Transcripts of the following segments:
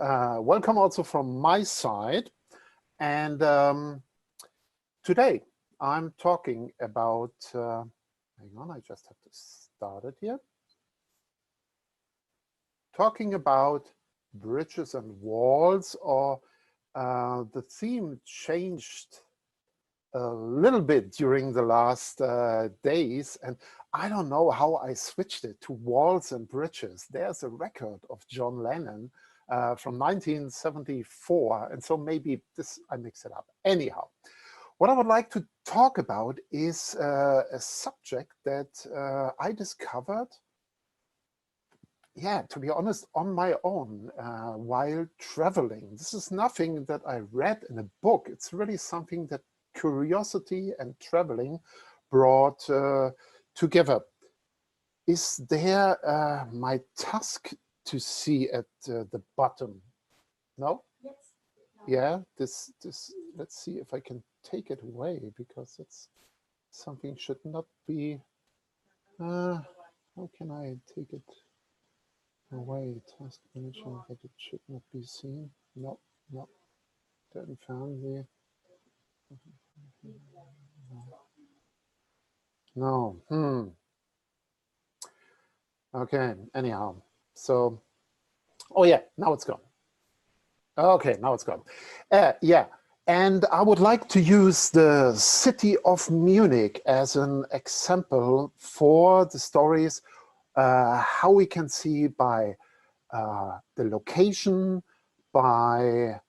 welcome also from my side. And today I'm talking about, hang on, I just have to start it here. Talking about bridges and walls, or the theme changed a little bit during the last days, and I don't know how I switched it to walls and bridges. There's a record of John Lennon from 1974, and so maybe this I mix it up. Anyhow, what I would like to talk about is a subject that I discovered, yeah, to be honest, on my own while traveling. This is nothing that I read in a book. It's really something that curiosity and traveling brought together. Is there my task to see at the bottom? No? Yes. No. Yeah, this, let's see if I can take it away, because it's something should not be, how can I take it away? Task manager, that it should not be seen. No, no, don't found the. No. Okay, anyhow, so, oh yeah, now it's gone. Okay, now it's gone. Yeah, and I would like to use the city of Munich as an example for the stories, how we can see by the location, by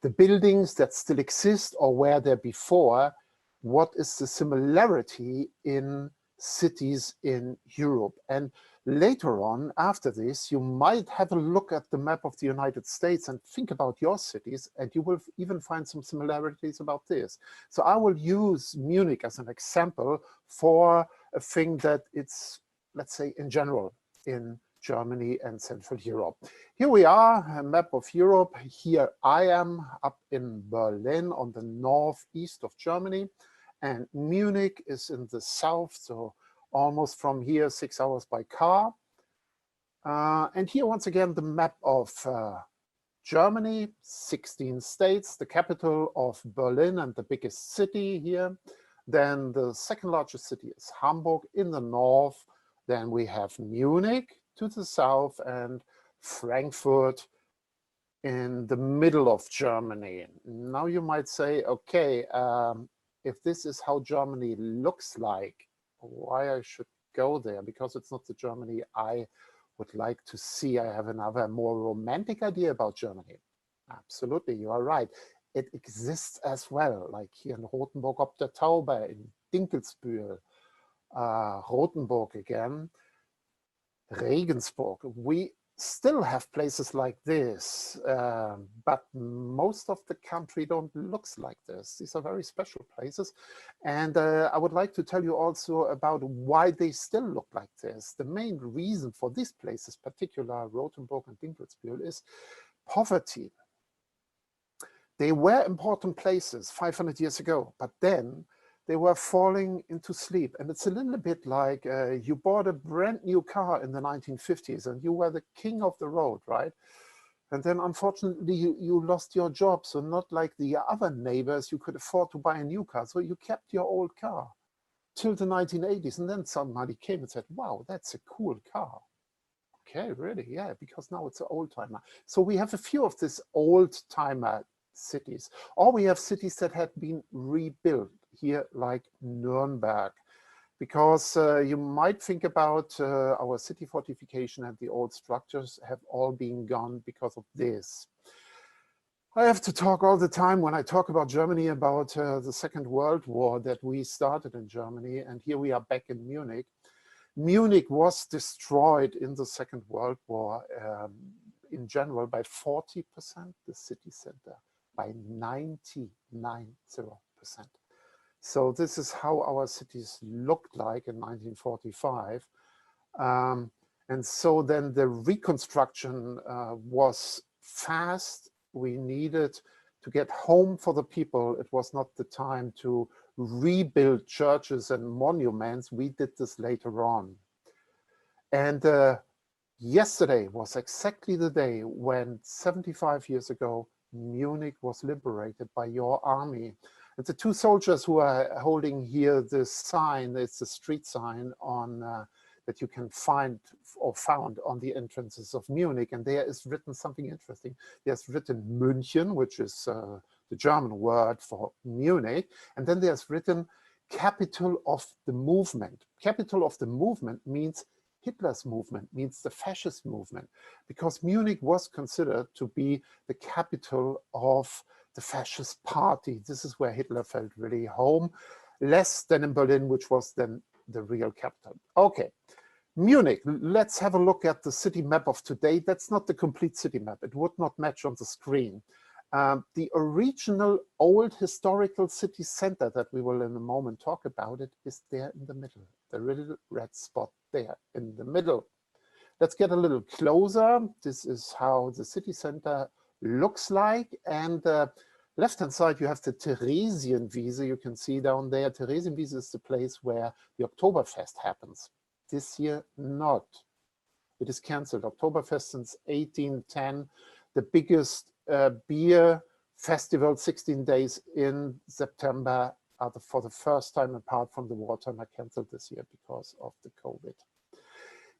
the buildings that still exist or were there before, what is the similarity in cities in Europe. And later on, after this, you might have a look at the map of the United States and think about your cities, and you will even find some similarities about this. So I will use Munich as an example for a thing that it's, let's say, in general in Germany and Central Europe. Here we are, a map of Europe. Here I am up in Berlin on the northeast of Germany, and Munich is in the south, so almost from here 6 hours by car. And here once again the map of Germany, 16 states, the capital of Berlin and the biggest city here. Then the second largest city is Hamburg in the north. Then we have Munich to the south and Frankfurt in the middle of Germany. Now you might say, okay, if this is how Germany looks like, why I should go there? Because it's not the Germany I would like to see. I have another more romantic idea about Germany. Absolutely, you are right. It exists as well, like here in Rothenburg ob der Tauber, in Dinkelsbühl, Rothenburg again, Regensburg. We still have places like this, but most of the country don't looks like this. These are very special places, and I would like to tell you also about why they still look like this. The main reason for these places, particular Rothenburg and Dinkelsbühl, is poverty. They were important places 500 years ago, but then they were falling into sleep. And it's a little bit like you bought a brand new car in the 1950s and you were the king of the road, right? And then unfortunately you lost your job. So not like the other neighbors, you could afford to buy a new car. So you kept your old car till the 1980s. And then somebody came and said, wow, that's a cool car. Okay, really? Yeah, because now it's an old timer. So we have a few of these old timer cities, or we have cities that had been rebuilt here, like Nuremberg, because you might think about our city fortification, and the old structures have all been gone because of this. I have to talk all the time when I talk about Germany about the Second World War that we started in Germany, and here we are back in Munich. Munich was destroyed in the Second World War in general by 40%, the city center by 99%. So this is how our cities looked like in 1945. And so then the reconstruction was fast. We needed to get home for the people. It was not the time to rebuild churches and monuments. We did this later on. And Yesterday was exactly the day when 75 years ago, Munich was liberated by your army. And the two soldiers who are holding here this sign, it's a street sign on that you can find or found on the entrances of Munich. And there is written something interesting. There's written München, which is the German word for Munich. And then there's written capital of the movement. Capital of the movement means Hitler's movement, means the fascist movement, because Munich was considered to be the capital of the fascist party. This is where Hitler felt really home, less than in Berlin, which was then the real capital. Okay, Munich, let's have a look at the city map of today. That's not the complete city map. It would not match on the screen. The original old historical city center that we will in a moment talk about it is there in the middle, the little red spot there in the middle. Let's get a little closer. This is how the city center looks like. And left-hand side, you have the Theresienwiese. You can see down there, Theresienwiese is the place where the Oktoberfest happens. This year, not. It is cancelled. Oktoberfest since 1810, the biggest beer festival, 16 days in September, for the first time apart from the wartime, are cancelled this year because of the COVID.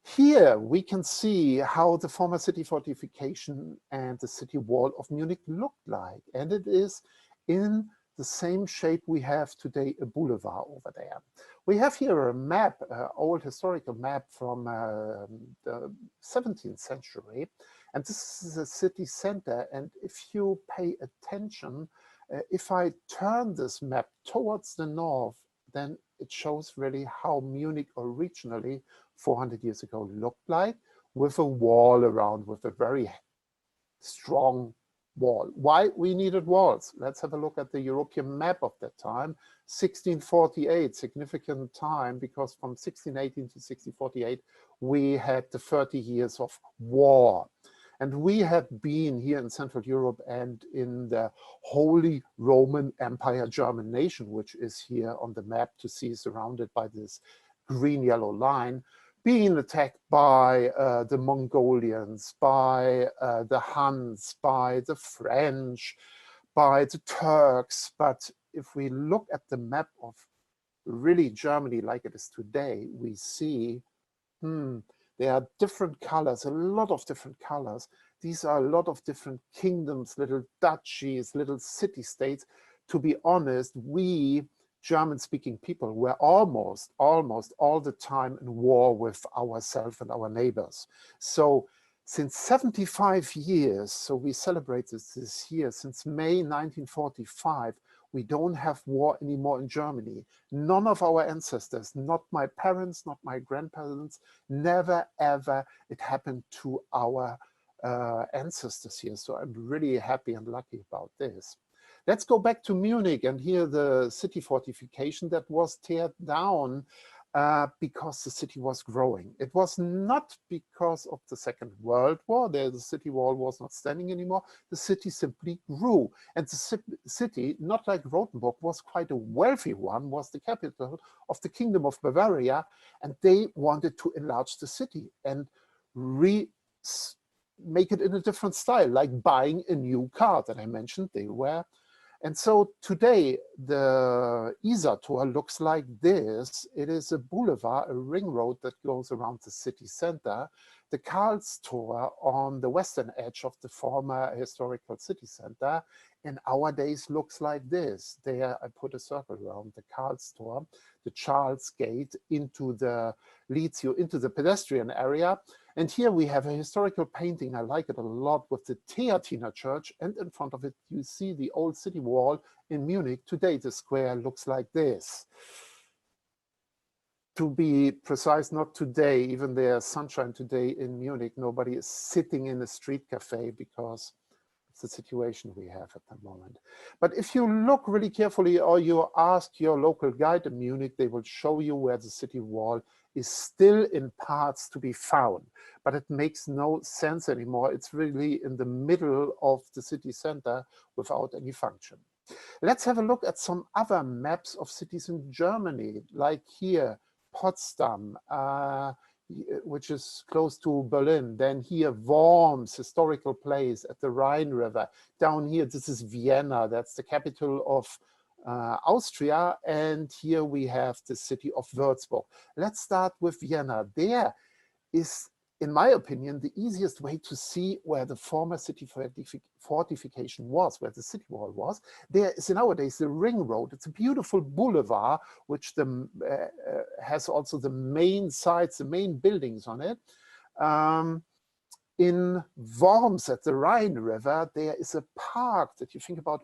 Here we can see how the former city fortification and the city wall of Munich looked like. And it is in the same shape we have today, a boulevard over there. We have here a map, old historical map from the 17th century. And this is a city center. And if you pay attention, if I turn this map towards the north, then it shows really how Munich originally 400 years ago looked like, with a wall around, with a very strong wall. Why we needed walls? Let's have a look at the European map of that time. 1648, significant time, because from 1618 to 1648, we had the 30 years of war. And we had been here in Central Europe and in the Holy Roman Empire German nation, which is here on the map to see, surrounded by this green-yellow line, being attacked by the Mongolians, by the Huns, by the French, by the Turks. But if we look at the map of really Germany like it is today, we see, there are different colors, a lot of different colors. These are a lot of different kingdoms, little duchies, little city-states. To be honest, we German-speaking people were almost all the time in war with ourselves and our neighbors. So since 75 years, so we celebrated this year, since May 1945, we don't have war anymore in Germany. None of our ancestors, not my parents, not my grandparents, never ever it happened to our ancestors here. So I'm really happy and lucky about this. Let's go back to Munich and here the city fortification that was teared down because the city was growing. It was not because of the Second World War. There, the city wall was not standing anymore. The city simply grew. And the city, not like Rothenburg, was quite a wealthy one, was the capital of the Kingdom of Bavaria. And they wanted to enlarge the city and make it in a different style, like buying a new car that I mentioned they were. And so today, the Isartor looks like this. It is a boulevard, a ring road that goes around the city center. The Karlstor on the western edge of the former historical city center in our days looks like this. There I put a circle around the Karlstor, the Charles Gate leads you into the pedestrian area. And here we have a historical painting, I like it a lot, with the Theatiner Church, and in front of it you see the old city wall in Munich. Today the square looks like this. To be precise, not today, even there's sunshine today in Munich, nobody is sitting in a street cafe because it's the situation we have at the moment. But if you look really carefully or you ask your local guide in Munich, they will show you where the city wall is still in parts to be found, but it makes no sense anymore. It's really in the middle of the city center without any function. Let's have a look at some other maps of cities in Germany, like here, Potsdam. which is close to Berlin. Then here, Worms, historical place at the Rhine River. Down here, this is Vienna. That's the capital of Austria. And here we have the city of Würzburg. Let's start with Vienna. There is, in my opinion, the easiest way to see where the former city fortification was, where the city wall was. There is nowadays the Ring Road. It's a beautiful boulevard, which has also the main sites, the main buildings on it. In Worms at the Rhine River, there is a park that you think about,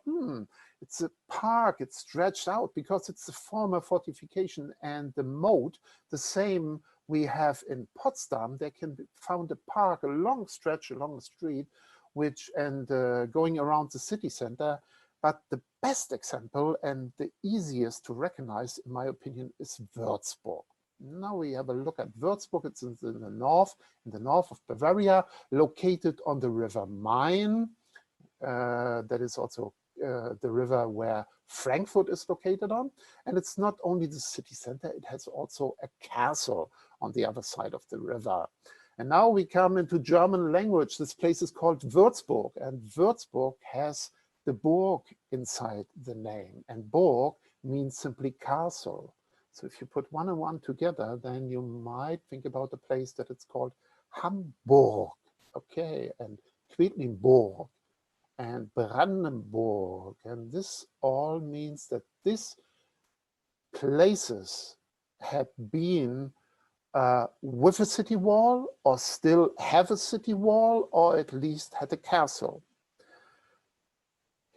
it's a park, it's stretched out because it's the former fortification, and the moat, the same we have in Potsdam. There can be found a park, a long stretch along the street, going around the city center. But the best example and the easiest to recognize, in my opinion, is Würzburg. Now we have a look at Würzburg. It's in the north of Bavaria, located on the river Main. That is also the river where Frankfurt is located on. And it's not only the city center, it has also a castle on the other side of the river. And now we come into German language. This place is called Würzburg, and Würzburg has the Burg inside the name. And Burg means simply castle. So if you put one and one together, then you might think about a place that it's called Hamburg, okay, and Quedlinburg and Brandenburg. And this all means that these places had been with a city wall, or still have a city wall, or at least had a castle.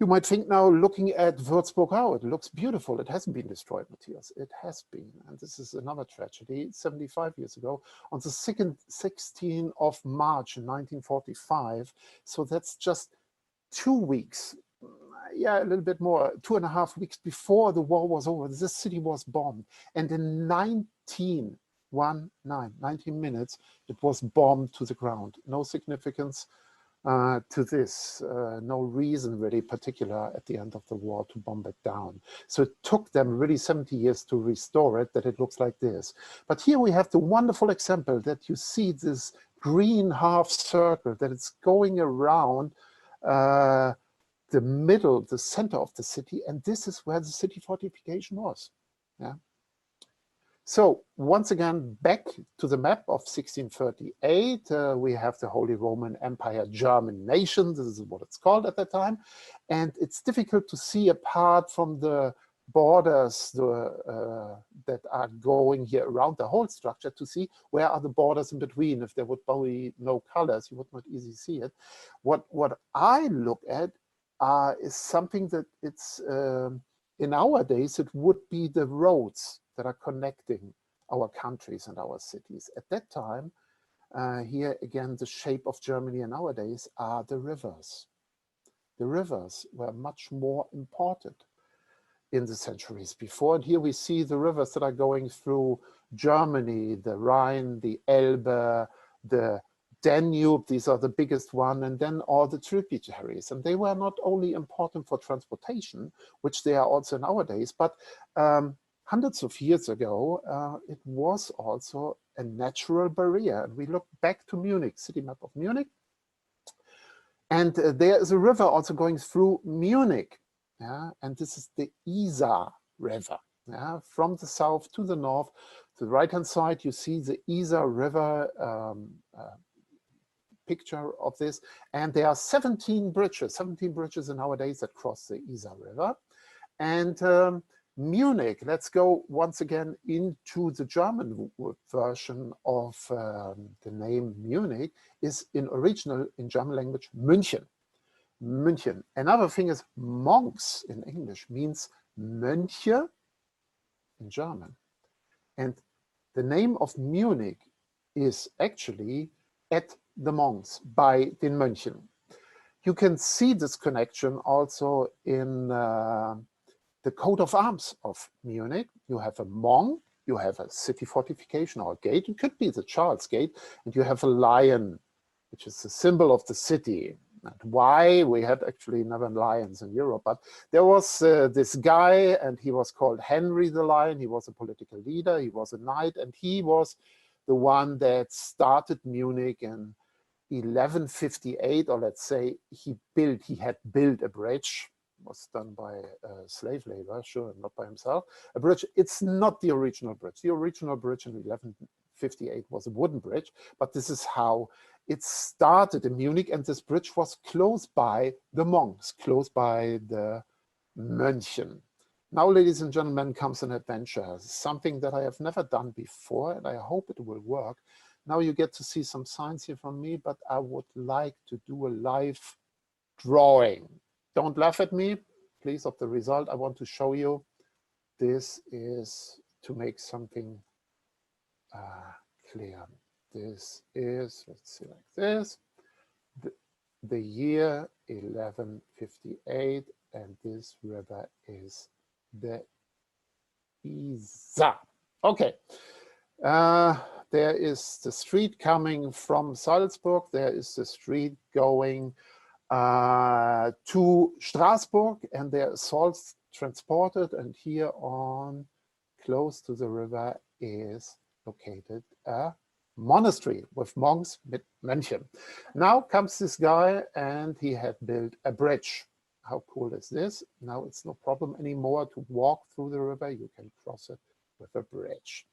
You might think now, looking at Würzburg, oh, it looks beautiful. It hasn't been destroyed, Matthias. It has been. And this is another tragedy. 75 years ago, on the 16th of March in 1945. So that's just 2 weeks, yeah, a little bit more, 2.5 weeks before the war was over. This city was bombed. And in 19 minutes, it was bombed to the ground. No significance to this, no reason really particular at the end of the war to bomb it down. So it took them really 70 years to restore it, that it looks like this. But here we have the wonderful example that you see this green half circle, that it's going around the middle, the center of the city, and this is where the city fortification was. Yeah. So once again, back to the map of 1638, we have the Holy Roman Empire German nation. This is what it's called at that time. And it's difficult to see apart from the borders that are going here around the whole structure, to see where are the borders in between. If there would be no colors, you would not easily see it. What I look at is something that it's, in nowadays, it would be the roads that are connecting our countries and our cities. At that time, here again, the shape of Germany nowadays are the rivers. The rivers were much more important in the centuries before. And here we see the rivers that are going through Germany, the Rhine, the Elbe, the Danube, these are the biggest one, and then all the tributaries. And they were not only important for transportation, which they are also nowadays, but hundreds of years ago, it was also a natural barrier. And we look back to Munich, city map of Munich. And there is a river also going through Munich. Yeah? And this is the Isar River. Yeah? From the south to the north, to the right-hand side, you see the Isar River picture of this. And there are 17 bridges nowadays that cross the Isar River. And Munich, let's go once again into the German version of the name Munich, is in original, in German language, München. München. Another thing is monks in English means Mönche in German. And the name of Munich is actually at the monks, by den Mönchen. You can see this connection also in the coat of arms of Munich. You have a monk, you have a city fortification or gate, it could be the Charles Gate, and you have a lion, which is the symbol of the city. And why? We had actually never lions in Europe, but there was this guy, and he was called Henry the Lion. He was a political leader, he was a knight, and he was the one that started Munich in 1158, or let's say he had built a bridge. Was done by slave labor, sure, not by himself. A bridge, it's not the original bridge. The original bridge in 1158 was a wooden bridge, but this is how it started in Munich, and this bridge was close by the monks, close by the Mönchen. Now, ladies and gentlemen, comes an adventure, something that I have never done before, and I hope it will work. Now you get to see some signs here from me, but I would like to do a live drawing. Don't laugh at me, please, of the result. I want to show you. This is to make something clear. This is, let's see, like this, the year 1158, and this river is the Isar. Okay. There is the street coming from Salzburg. There is the street going to Strasbourg, and there is salt transported. And here on, close to the river, is located a monastery with monks, with Mönchen. Now comes this guy, and he had built a bridge. How cool is this? Now it's no problem anymore to walk through the river. You can cross it with a bridge.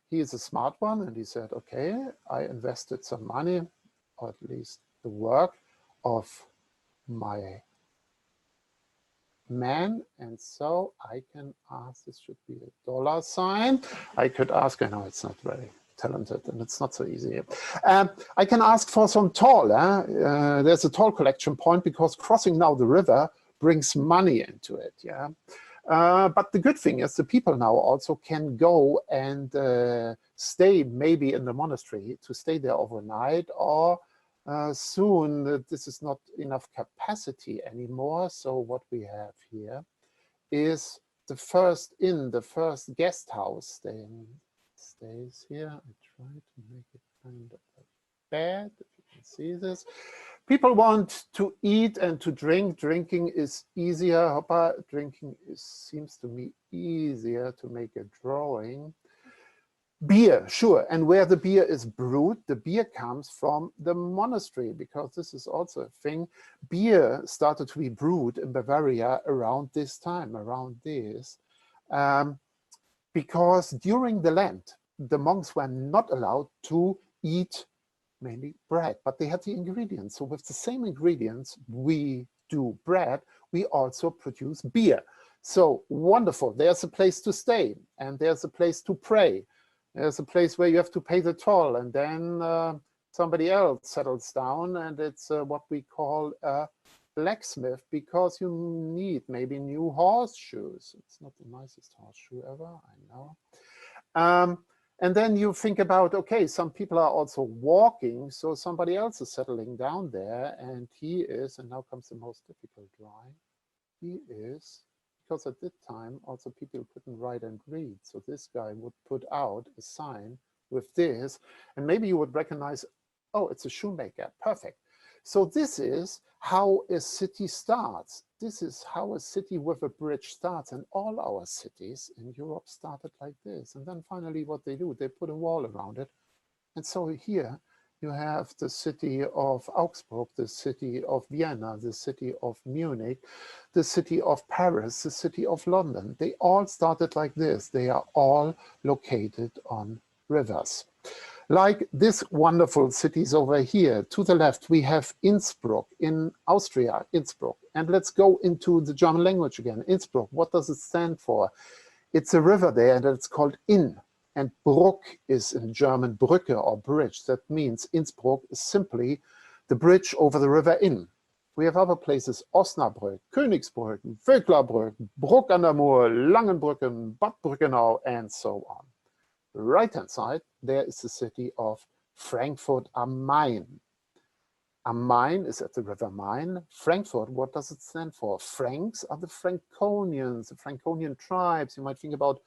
He is a smart one, and he said, okay, I invested some money, or at least the work of my man, and so I can ask, this should be a dollar sign. I could ask, I know it's not very talented and it's not so easy. I can ask for some toll. There's a toll collection point, because crossing now the river brings money into it. Yeah. But the good thing is the people now also can go and stay maybe in the monastery, to stay there overnight, or soon this is not enough capacity anymore. So what we have here is the first guest house stays here. I try to make it kind of like bad, if you can see this. People want to eat and to drink. Drinking is easier. Drinking seems to me easier to make a drawing. Beer, sure. And where the beer is brewed, the beer comes from the monastery, because this is also a thing. Beer started to be brewed in Bavaria around this time, around this, because during the Lent, the monks were not allowed to eat mainly bread, but they had the ingredients. So with the same ingredients we do bread, we also produce beer. So wonderful. There's a place to stay, and there's a place to pray. There's a place where you have to pay the toll, and then somebody else settles down, and it's what we call a blacksmith, because you need maybe new horseshoes. It's not the nicest horseshoe ever, I know. And then you think about, okay, some people are also walking, so somebody else is settling down there, and he is, and now comes the most difficult drawing, he is, because at that time also people couldn't write and read, so this guy would put out a sign with this, and maybe you would recognize, oh, it's a shoemaker, perfect. So this is how a city starts. This is how a city with a bridge starts, and all our cities in Europe started like this. And then finally what they do, they put a wall around it. And so here you have the city of Augsburg, the city of Vienna, the city of Munich, the city of Paris, the city of London. They all started like this. They are all located on rivers. Like this wonderful cities over here. To the left, we have Innsbruck in Austria, Innsbruck. And let's go into the German language again. Innsbruck, what does it stand for? It's a river there, and it's called Inn. And Bruck is in German Brücke, or bridge. That means Innsbruck is simply the bridge over the river Inn. We have other places, Osnabrück, Königsbrück, Vöcklerbrück, Bruck an der Mur, Langenbrücken, Bad Brückenau, and so on. Right-hand side, there is the city of Frankfurt am Main. Am Main is at the river Main. Frankfurt, what does it stand for? Franks are the Franconians, the Franconian tribes. You might think about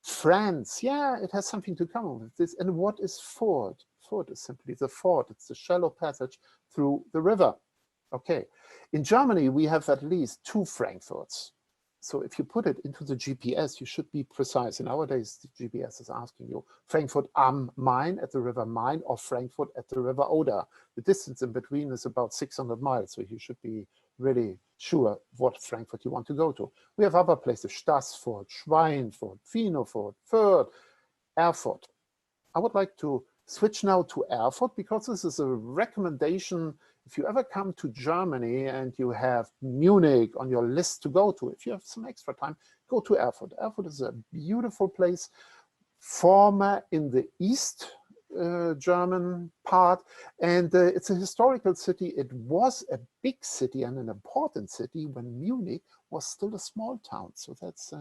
France. Yeah, it has something to come with this. And what is ford? Ford is simply the ford. It's the shallow passage through the river. Okay. In Germany, we have at least two Frankfurts. So if you put it into the GPS, you should be precise. And nowadays, the GPS is asking you Frankfurt am Main at the River Main or Frankfurt at the River Oder. The distance in between is about 600 miles. So you should be really sure what Frankfurt you want to go to. We have other places, Stassfurt, Schweinfurt, Pfähnefurt, Fürth, Erfurt. I would like to switch now to Erfurt because this is a recommendation. If you ever come to Germany and you have Munich on your list to go to, if you have some extra time, go to Erfurt. Erfurt is a beautiful place, former in the East German part, and it's a historical city. It was a big city and an important city when Munich was still a small town. So that's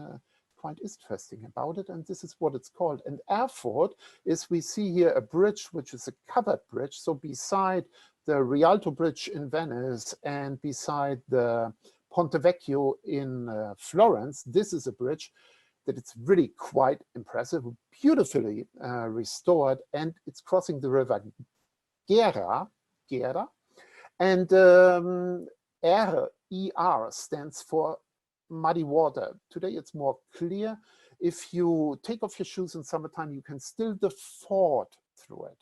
quite interesting about it, and this is what it's called. And Erfurt is, we see here a bridge which is a covered bridge. So beside the Rialto Bridge in Venice and beside the Ponte Vecchio in Florence, this is a bridge that it's really quite impressive, beautifully restored, and it's crossing the river Gera, and R stands for muddy water. Today it's more clear. If you take off your shoes in summertime, you can still default through it.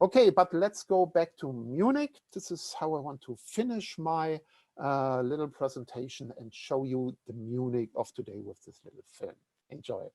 Okay, but let's go back to Munich. This is how I want to finish my little presentation and show you the Munich of today with this little film. Enjoy it.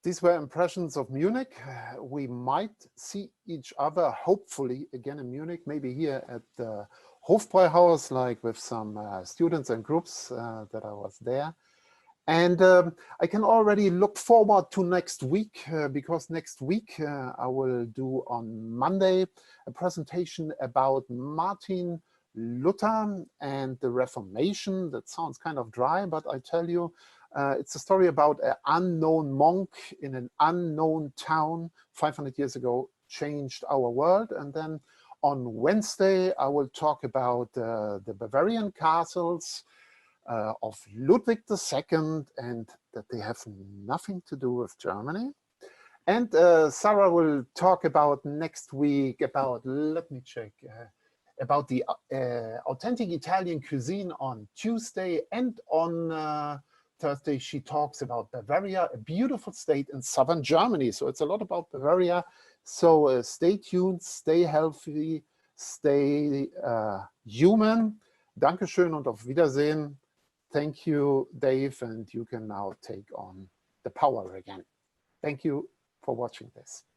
These were impressions of Munich. We might see each other, hopefully, again in Munich, maybe here at the Hofbräuhaus, like with some students and groups that I was there. And I can already look forward to next week, because next week I will do on Monday a presentation about Martin Luther and the Reformation. That sounds kind of dry, but I tell you, it's a story about an unknown monk in an unknown town 500 years ago, changed our world. And then on Wednesday, I will talk about the Bavarian castles of Ludwig II, and that they have nothing to do with Germany. And Sarah will talk about next week about, let me check, about the authentic Italian cuisine on Tuesday, and on Thursday, she talks about Bavaria, a beautiful state in southern Germany. So it's a lot about Bavaria. So stay tuned, stay healthy, stay human. Dankeschön und auf Wiedersehen. Thank you, Dave, and you can now take on the power again. Thank you for watching this.